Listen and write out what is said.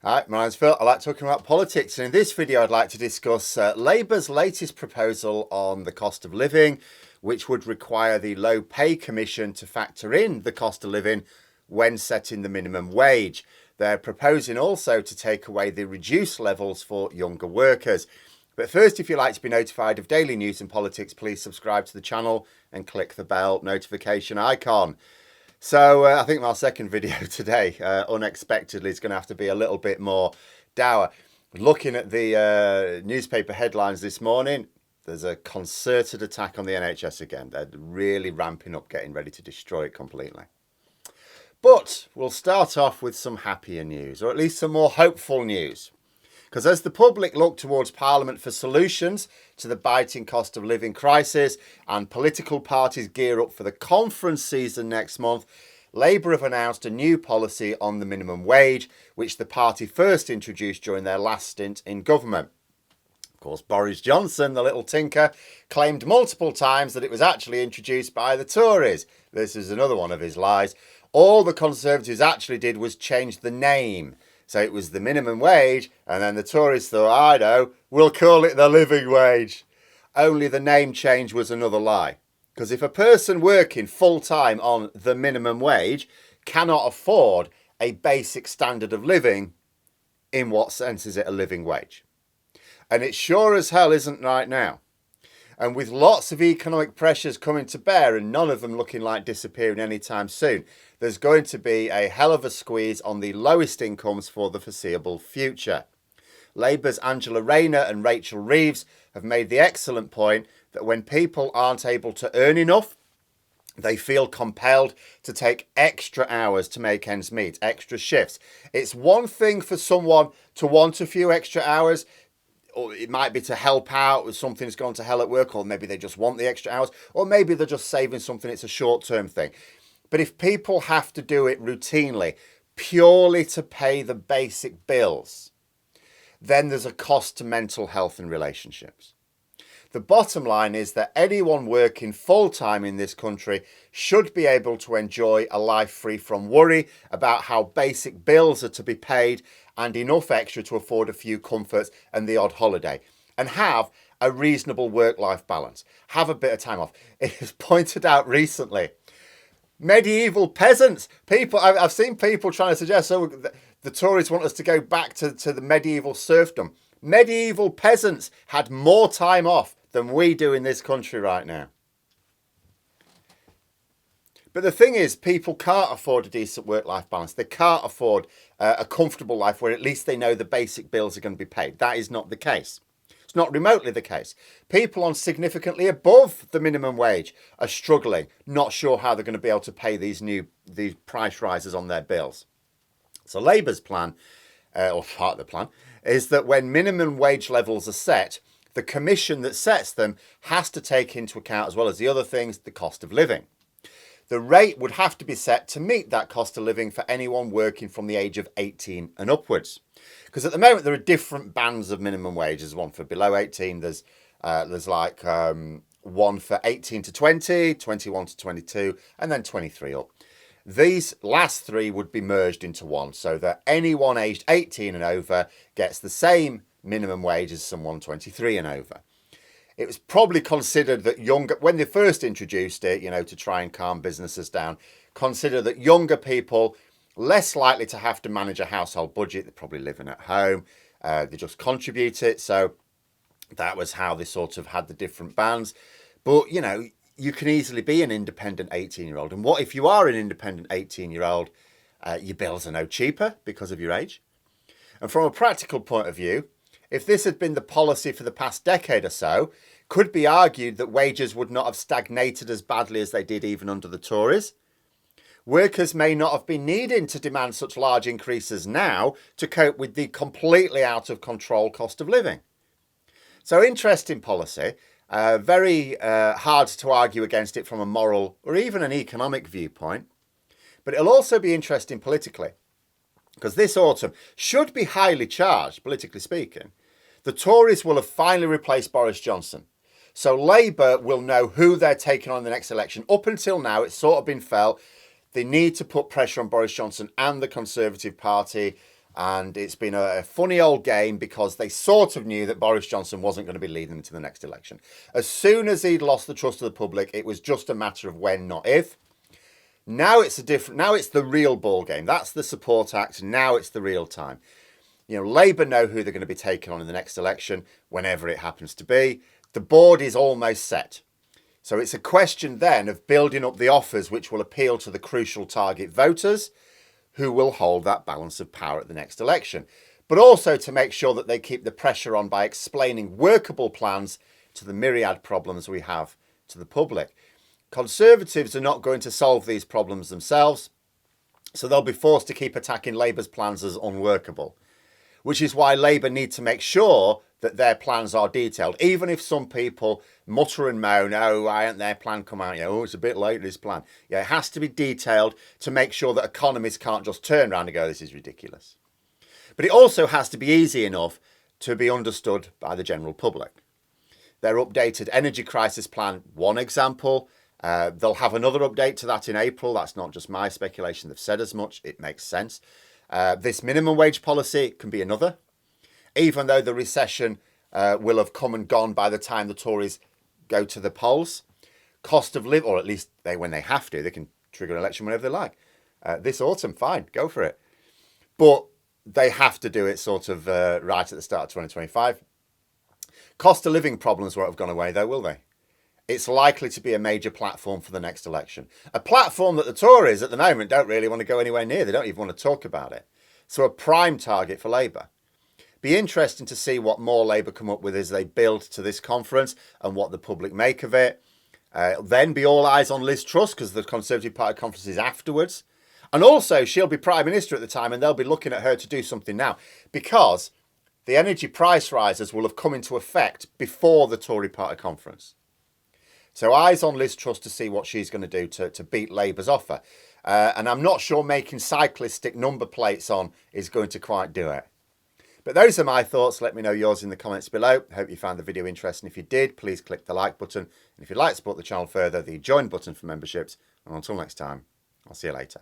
Hi, my name's Phil. I like talking about politics, and in this video I'd like to discuss Labour's latest proposal on the cost of living, which would require the Low Pay Commission to factor in the cost of living when setting the minimum wage. They're proposing also to take away the reduced levels for younger workers. But first, if you'd like to be notified of daily news and politics, please subscribe to the channel and click the bell notification icon. So I think my second video today, unexpectedly, is going to have to be a little bit more dour. Looking at the newspaper headlines this morning, there's a concerted attack on the NHS again. They're really ramping up, getting ready to destroy it completely. But we'll start off with some happier news, or at least some more hopeful news. Because as the public look towards Parliament for solutions to the biting cost of living crisis and political parties gear up for the conference season next month, Labour have announced a new policy on the minimum wage, which the party first introduced during their last stint in government. Of course, Boris Johnson, the little tinker, claimed multiple times that it was actually introduced by the Tories. This is another one of his lies. All the Conservatives actually did was change the name. So it was the minimum wage, and then the Tories thought, I know, we'll call it the living wage. Only the name change was another lie. Because if a person working full-time on the minimum wage cannot afford a basic standard of living, in what sense is it a living wage? And it sure as hell isn't right now. And with lots of economic pressures coming to bear and none of them looking like disappearing anytime soon, there's going to be a hell of a squeeze on the lowest incomes for the foreseeable future. Labour's Angela Rayner and Rachel Reeves have made the excellent point that when people aren't able to earn enough, they feel compelled to take extra hours to make ends meet, extra shifts. It's one thing for someone to want a few extra hours, or it might be to help out with something's gone to hell at work, or maybe they just want the extra hours, or maybe they're just saving something, it's a short-term thing. But if people have to do it routinely, purely to pay the basic bills, then there's a cost to mental health and relationships. The bottom line is that anyone working full-time in this country should be able to enjoy a life free from worry about how basic bills are to be paid and enough extra to afford a few comforts and the odd holiday, and have a reasonable work-life balance. Have a bit of time off. It was pointed out recently, medieval peasants, I've seen people trying to suggest, the Tories want us to go back to the medieval serfdom. Medieval peasants had more time off than we do in this country right now. But the thing is, people can't afford a decent work-life balance. They can't afford a comfortable life where at least they know the basic bills are going to be paid. That is not the case. It's not remotely the case. People on significantly above the minimum wage are struggling, not sure how they're going to be able to pay these price rises on their bills. So Labour's plan, or part of the plan, is that when minimum wage levels are set, the commission that sets them has to take into account, as well as the other things, the cost of living. The rate would have to be set to meet that cost of living for anyone working from the age of 18 and upwards. Because at the moment, there are different bands of minimum wage. There's one for below 18. There's like one for 18 to 20, 21 to 22, and then 23 up. These last three would be merged into one, so that anyone aged 18 and over gets the same minimum wage as someone 23 and over. It was probably considered that when they first introduced it, to try and calm businesses down, consider that younger people, less likely to have to manage a household budget, they're probably living at home, they just contribute it. So that was how they sort of had the different bands. But, you can easily be an independent 18-year-old. And what if you are an independent 18-year-old, your bills are no cheaper because of your age? And from a practical point of view, if this had been the policy for the past decade or so, could be argued that wages would not have stagnated as badly as they did even under the Tories. Workers may not have been needing to demand such large increases now to cope with the completely out of control cost of living. So interesting policy, very hard to argue against it from a moral or even an economic viewpoint. But it'll also be interesting politically, because this autumn should be highly charged, politically speaking. The Tories will have finally replaced Boris Johnson. So Labour will know who they're taking on in the next election. Up until now, it's sort of been felt they need to put pressure on Boris Johnson and the Conservative Party And it's been a funny old game because they sort of knew that Boris Johnson wasn't going to be leading them to the next election. As soon as he'd lost the trust of the public, it was just a matter of when, not if. Now it's the real ball game. That's the Support Act. Now it's the real time. Labour know who they're going to be taking on in the next election, whenever it happens to be. The board is almost set. So it's a question then of building up the offers which will appeal to the crucial target voters who will hold that balance of power at the next election. But also to make sure that they keep the pressure on by explaining workable plans to the myriad problems we have to the public. Conservatives are not going to solve these problems themselves, so they'll be forced to keep attacking Labour's plans as unworkable, which is why Labour need to make sure that their plans are detailed, even if some people mutter and moan, oh, why hasn't their plan come out? Oh, it's a bit late, this plan. Yeah, it has to be detailed to make sure that economists can't just turn around and go, this is ridiculous. But it also has to be easy enough to be understood by the general public. Their updated energy crisis plan, one example. They'll have another update to that in April. That's not just my speculation. They've said as much. It makes sense. This minimum wage policy can be another. Even though the recession will have come and gone by the time the Tories go to the polls. Cost of living, or at least when they have to, they can trigger an election whenever they like. This autumn, fine, go for it. But they have to do it sort of right at the start of 2025. Cost of living problems won't have gone away though, will they? It's likely to be a major platform for the next election. A platform that the Tories at the moment don't really want to go anywhere near. They don't even want to talk about it. So a prime target for Labour. Be interesting to see what more Labour come up with as they build to this conference and what the public make of it. Then be all eyes on Liz Truss because the Conservative Party conference is afterwards. And also she'll be Prime Minister at the time and they'll be looking at her to do something now because the energy price rises will have come into effect before the Tory Party conference. So eyes on Liz Truss to see what she's going to do to beat Labour's offer. And I'm not sure making cyclists stick number plates on is going to quite do it. But those are my thoughts. Let me know yours in the comments below. I hope you found the video interesting. If you did, please click the like button. And if you'd like to support the channel further, the join button for memberships. And until next time, I'll see you later.